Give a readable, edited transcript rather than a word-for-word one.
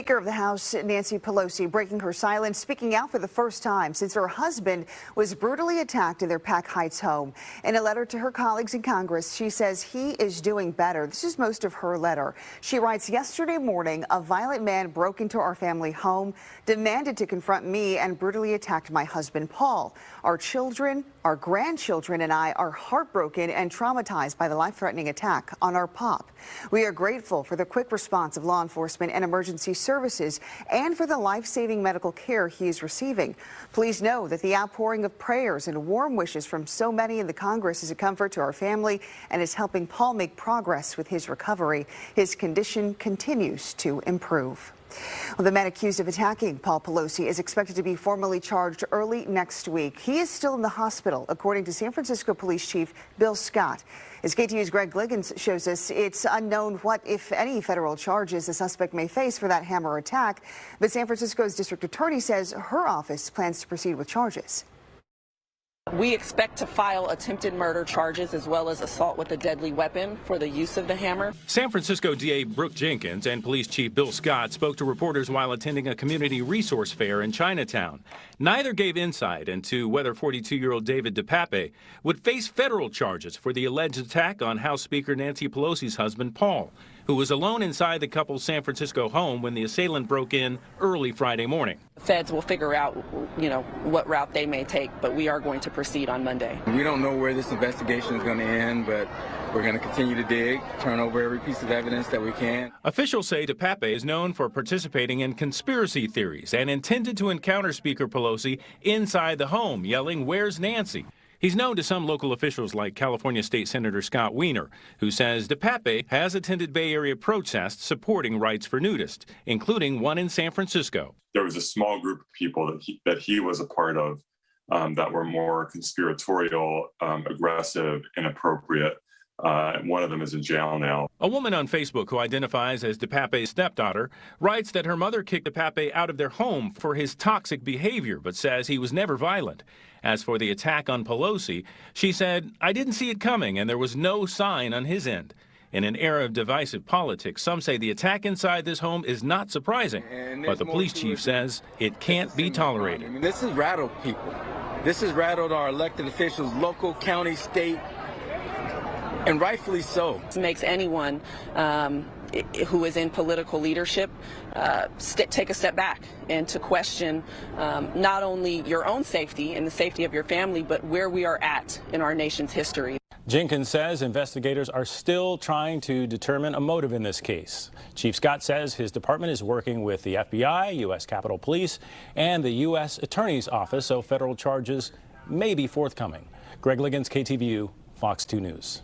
Speaker of the House Nancy Pelosi breaking her silence, speaking out for the first time since her husband was brutally attacked in their Pack Heights home. In a letter to her colleagues in Congress, she says he is doing better. This is most of her letter. She writes, yesterday morning, a violent man broke into our family home, demanded to confront me, and brutally attacked my husband, Paul. Our children, our grandchildren, and I are heartbroken and traumatized by the life-threatening attack on our pop. We are grateful for the quick response of law enforcement and emergency services and for the life-saving medical care he is receiving. Please know that the outpouring of prayers and warm wishes from so many in the Congress is a comfort to our family and is helping Paul make progress with his recovery. His condition continues to improve. Well, the man accused of attacking Paul Pelosi is expected to be formally charged early next week. He is still in the hospital, according to San Francisco Police Chief Bill Scott. As KTU's Greg Gliggins shows us, it's unknown what, if any, federal charges the suspect may face for that hammer attack. But San Francisco's district attorney says her office plans to proceed with charges. We expect to file attempted murder charges as well as assault with a deadly weapon for the use of the hammer. San Francisco DA Brooke Jenkins and Police Chief Bill Scott spoke to reporters while attending a community resource fair in Chinatown. Neither gave insight into whether 42-year-old David DePape would face federal charges for the alleged attack on House Speaker Nancy Pelosi's husband, Paul, who was alone inside the couple's San Francisco home when the assailant broke in early Friday morning. Feds will figure out, what route they may take, but we are going to proceed on Monday. We don't know where this investigation is going to end, but we're going to continue to dig, turn over every piece of evidence that we can. Officials say DePape is known for participating in conspiracy theories and intended to encounter Speaker Pelosi inside the home, yelling, "Where's Nancy?" He's known to some local officials like California State Senator Scott Wiener, who says DePape has attended Bay Area protests supporting rights for nudists, including one in San Francisco. There was a small group of people that he was a part of that were more conspiratorial, aggressive, inappropriate. One of them is in jail now. A woman on Facebook who identifies as DePape's stepdaughter writes that her mother kicked DePape out of their home for his toxic behavior, but says he was never violent. As for the attack on Pelosi, she said, "I didn't see it coming, and there was no sign on his end." In an era of divisive politics, some say the attack inside this home is not surprising, but the police chief says it can't be tolerated. I mean, this has rattled people. This has rattled our elected officials, local, county, state, and rightfully so. This makes anyone who is in political leadership take a step back and to question not only your own safety and the safety of your family, but where we are at in our nation's history. Jenkins says investigators are still trying to determine a motive in this case. Chief Scott says his department is working with the FBI, U.S. Capitol Police, and the U.S. Attorney's Office, so federal charges may be forthcoming. Greg Liggins, KTVU, Fox 2 News.